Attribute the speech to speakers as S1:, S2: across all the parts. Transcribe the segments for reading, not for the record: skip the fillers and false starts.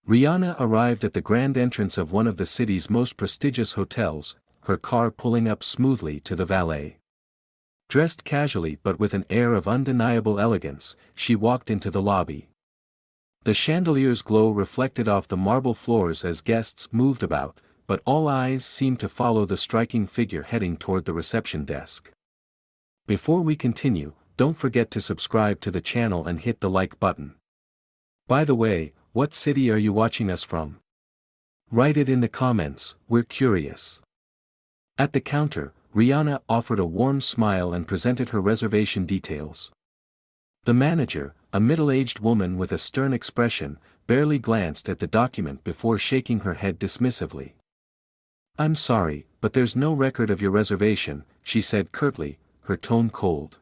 S1: Rihanna arrived at the grand entrance of one of the city's most prestigious hotels, her car pulling up smoothly to the valet. Dressed casually but with an air of undeniable elegance, she walked into the lobby. The chandelier's glow reflected off the marble floors as guests moved about, but all eyes seemed to follow the striking figure heading toward the reception desk. Before we continue, don't forget to subscribe to the channel and hit the like button. By the way, what city are you watching us from? Write it in the comments, we're curious. At the counter, Rihanna offered a warm smile and presented her reservation details. The manager, a middle-aged woman with a stern expression, barely glanced at the document before shaking her head dismissively. "I'm sorry, but there's no record of your reservation," she said curtly, her tone cold.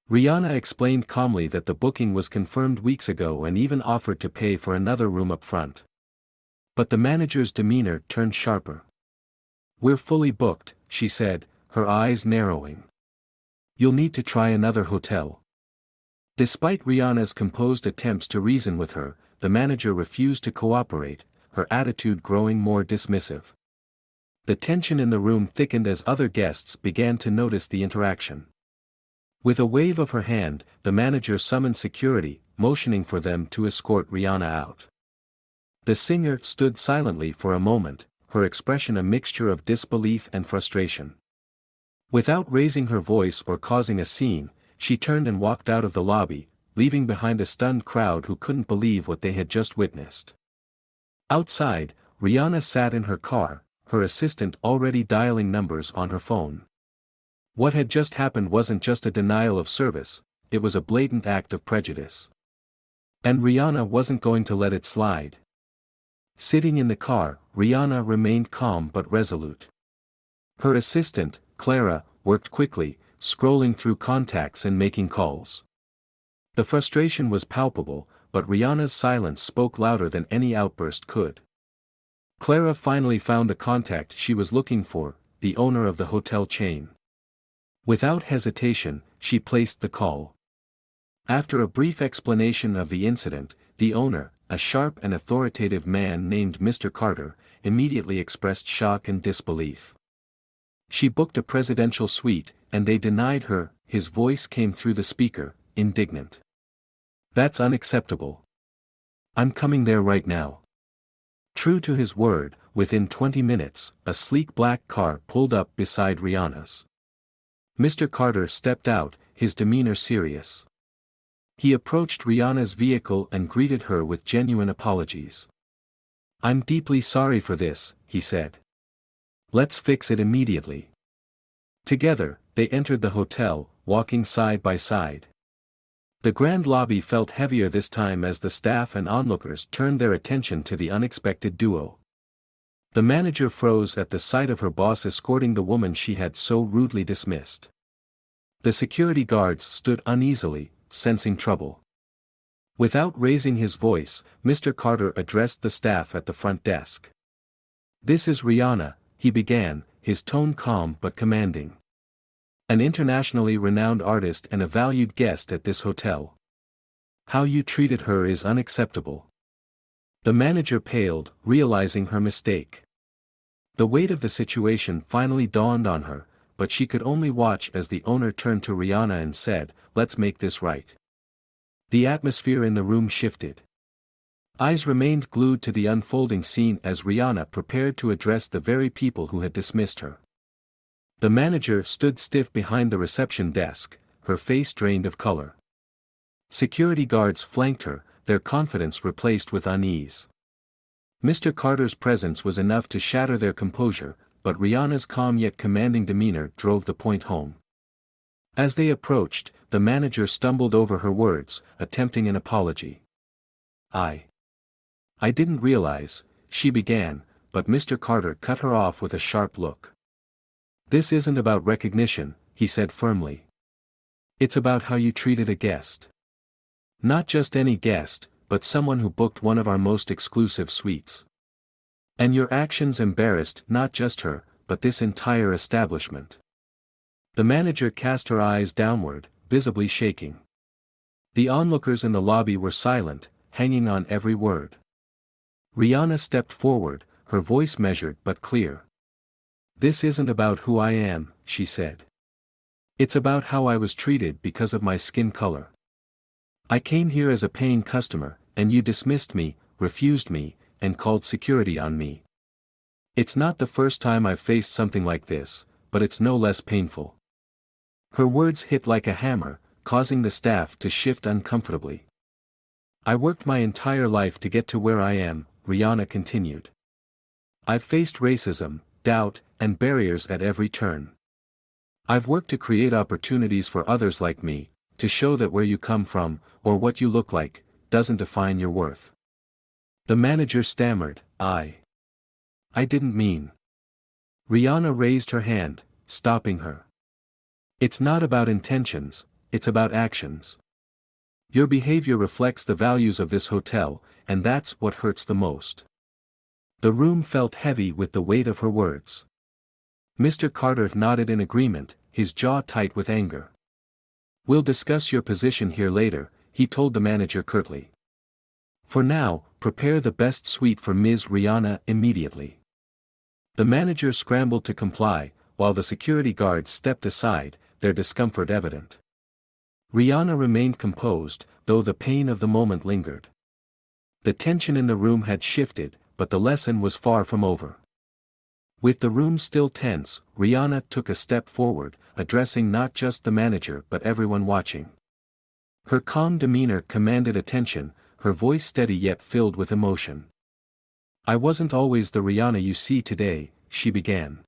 S1: Rihanna explained calmly that the booking was confirmed weeks ago and even offered to pay for another room up front. But the manager's demeanor turned sharper. "We're fully booked," she said, her eyes narrowing. "You'll need to try another hotel." Despite Rihanna's composed attempts to reason with her, the manager refused to cooperate, her attitude growing more dismissive. The tension in the room thickened as other guests began to notice the interaction. With a wave of her hand, the manager summoned security, motioning for them to escort Rihanna out. The singer stood silently for a moment, her expression a mixture of disbelief and frustration. Without raising her voice or causing a scene, she turned and walked out of the lobby, leaving behind a stunned crowd who couldn't believe what they had just witnessed. Outside, Rihanna sat in her car, her assistant already dialing numbers on her phone. What had just happened wasn't just a denial of service, it was a blatant act of prejudice. And Rihanna wasn't going to let it slide. Sitting in the car, Rihanna remained calm but resolute. Her assistant, Clara, worked quickly, scrolling through contacts and making calls. The frustration was palpable, but Rihanna's silence spoke louder than any outburst could. Clara finally found the contact she was looking for, the owner of the hotel chain. Without hesitation, she placed the call. After a brief explanation of the incident, the owner, a sharp and authoritative man named Mr. Carter, immediately expressed shock and disbelief. She booked a presidential suite, and they denied her. His voice came through the speaker, indignant. "That's unacceptable. I'm coming there right now." True to his word, within 20 minutes, a sleek black car pulled up beside Rihanna's. Mr. Carter stepped out, his demeanor serious. He approached Rihanna's vehicle and greeted her with genuine apologies. "I'm deeply sorry for this," he said. "Let's fix it immediately." Together, they entered the hotel, walking side by side. The grand lobby felt heavier this time as the staff and onlookers turned their attention to the unexpected duo. The manager froze at the sight of her boss escorting the woman she had so rudely dismissed. The security guards stood uneasily, sensing trouble. Without raising his voice, Mr. Carter addressed the staff at the front desk. "This is Rihanna," he began, his tone calm but commanding. "An internationally renowned artist and a valued guest at this hotel. How you treated her is unacceptable." The manager paled, realizing her mistake. The weight of the situation finally dawned on her, but she could only watch as the owner turned to Rihanna and said, "Let's make this right." The atmosphere in the room shifted. Eyes remained glued to the unfolding scene as Rihanna prepared to address the very people who had dismissed her. The manager stood stiff behind the reception desk, her face drained of color. Security guards flanked her, their confidence replaced with unease. Mr. Carter's presence was enough to shatter their composure, but Rihanna's calm yet commanding demeanor drove the point home. As they approached, the manager stumbled over her words, attempting an apology. I didn't realize," she began, but Mr. Carter cut her off with a sharp look. "This isn't about recognition," he said firmly. "It's about how you treated a guest. Not just any guest, but someone who booked one of our most exclusive suites. And your actions embarrassed not just her, but this entire establishment." The manager cast her eyes downward, visibly shaking. The onlookers in the lobby were silent, hanging on every word. Rihanna stepped forward, her voice measured but clear. "This isn't about who I am," she said. "It's about how I was treated because of my skin color. I came here as a paying customer, and you dismissed me, refused me, and called security on me. It's not the first time I've faced something like this, but it's no less painful." Her words hit like a hammer, causing the staff to shift uncomfortably. "I worked my entire life to get to where I am," Rihanna continued. "I've faced racism, doubt, and barriers at every turn. I've worked to create opportunities for others like me, to show that where you come from, or what you look like, doesn't define your worth." The manager stammered, I didn't mean." Rihanna raised her hand, stopping her. "It's not about intentions, it's about actions. Your behavior reflects the values of this hotel, and that's what hurts the most." The room felt heavy with the weight of her words. Mr. Carter nodded in agreement, his jaw tight with anger. "We'll discuss your position here later," he told the manager curtly. "For now, prepare the best suite for Ms. Rihanna immediately." The manager scrambled to comply, while the security guards stepped aside, their discomfort evident. Rihanna remained composed, though the pain of the moment lingered. The tension in the room had shifted, but the lesson was far from over. With the room still tense, Rihanna took a step forward, addressing not just the manager but everyone watching. Her calm demeanor commanded attention, her voice steady yet filled with emotion. "I wasn't always the Rihanna you see today," she began.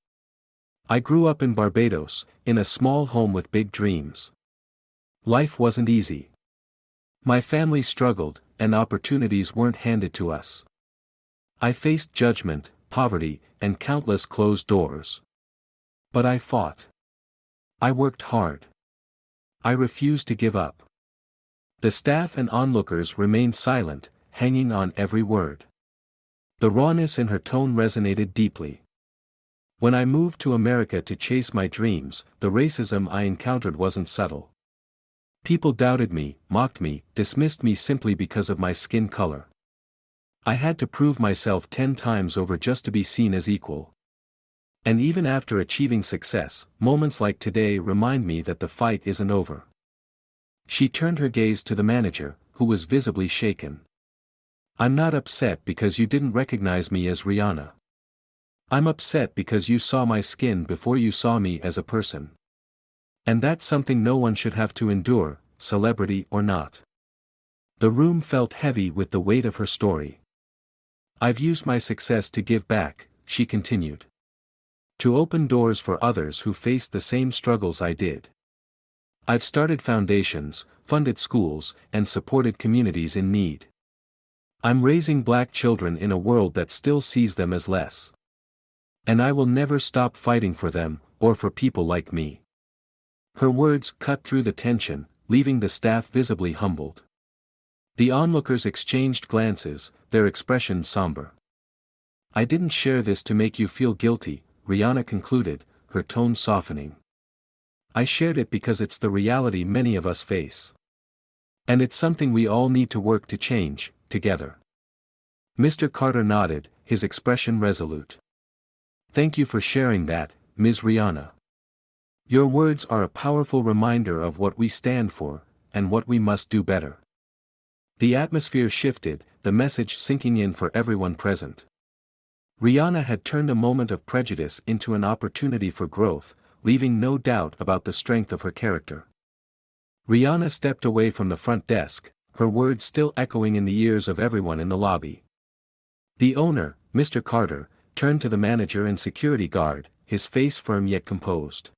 S1: "I grew up in Barbados, in a small home with big dreams. Life wasn't easy. My family struggled, and opportunities weren't handed to us. I faced judgment, poverty, and countless closed doors. But I fought. I worked hard. I refused to give up." The staff and onlookers remained silent, hanging on every word. The rawness in her tone resonated deeply. "When I moved to America to chase my dreams, the racism I encountered wasn't subtle. People doubted me, mocked me, dismissed me simply because of my skin color. I had to prove myself 10 times over just to be seen as equal. And even after achieving success, moments like today remind me that the fight isn't over." She turned her gaze to the manager, who was visibly shaken. "I'm not upset because you didn't recognize me as Rihanna. I'm upset because you saw my skin before you saw me as a person. And that's something no one should have to endure, celebrity or not." The room felt heavy with the weight of her story. "I've used my success to give back," she continued. "To open doors for others who faced the same struggles I did. I've started foundations, funded schools, and supported communities in need. I'm raising black children in a world that still sees them as less. And I will never stop fighting for them, or for people like me." Her words cut through the tension, leaving the staff visibly humbled. The onlookers exchanged glances, their expressions somber. "I didn't share this to make you feel guilty," Rihanna concluded, her tone softening. "I shared it because it's the reality many of us face. And it's something we all need to work to change, together." Mr. Carter nodded, his expression resolute. "Thank you for sharing that, Ms. Rihanna. Your words are a powerful reminder of what we stand for, and what we must do better." The atmosphere shifted, the message sinking in for everyone present. Rihanna had turned a moment of prejudice into an opportunity for growth, leaving no doubt about the strength of her character. Rihanna stepped away from the front desk, her words still echoing in the ears of everyone in the lobby. The owner, Mr. Carter, turned to the manager and security guard, his face firm yet composed.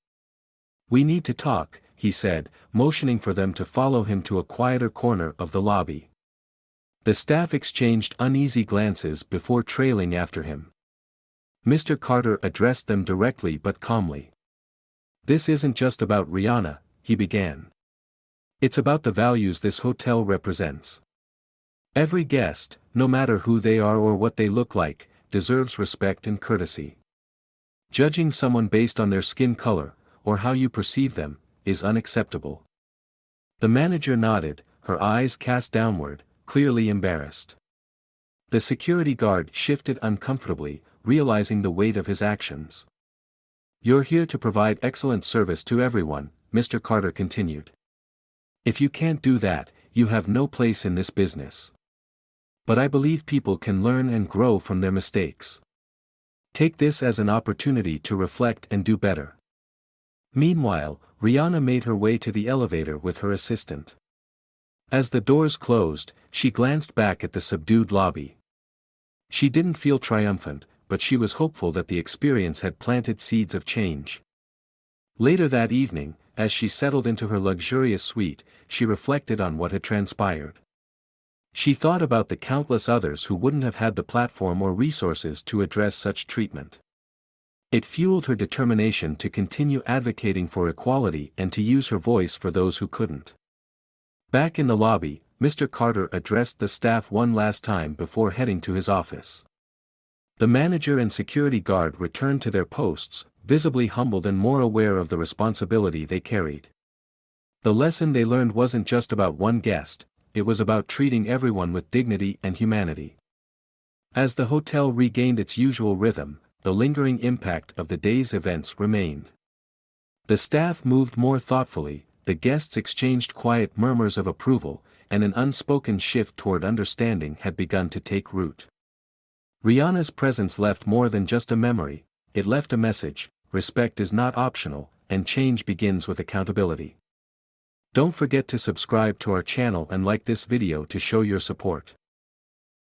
S1: "We need to talk," he said, motioning for them to follow him to a quieter corner of the lobby. The staff exchanged uneasy glances before trailing after him. Mr. Carter addressed them directly but calmly. "This isn't just about Rihanna," he began. "It's about the values this hotel represents. Every guest, no matter who they are or what they look like, deserves respect and courtesy. Judging someone based on their skin color, or how you perceive them, is unacceptable." The manager nodded, her eyes cast downward, clearly embarrassed. The security guard shifted uncomfortably, realizing the weight of his actions. "You're here to provide excellent service to everyone," Mr. Carter continued. "If you can't do that, you have no place in this business. But I believe people can learn and grow from their mistakes. Take this as an opportunity to reflect and do better." Meanwhile, Rihanna made her way to the elevator with her assistant. As the doors closed, she glanced back at the subdued lobby. She didn't feel triumphant, but she was hopeful that the experience had planted seeds of change. Later that evening, as she settled into her luxurious suite, she reflected on what had transpired. She thought about the countless others who wouldn't have had the platform or resources to address such treatment. It fueled her determination to continue advocating for equality and to use her voice for those who couldn't. Back in the lobby, Mr. Carter addressed the staff one last time before heading to his office. The manager and security guard returned to their posts, visibly humbled and more aware of the responsibility they carried. The lesson they learned wasn't just about one guest, it was about treating everyone with dignity and humanity. As the hotel regained its usual rhythm, the lingering impact of the day's events remained. The staff moved more thoughtfully, the guests exchanged quiet murmurs of approval, and an unspoken shift toward understanding had begun to take root. Rihanna's presence left more than just a memory, it left a message: respect is not optional, and change begins with accountability. Don't forget to subscribe to our channel and like this video to show your support.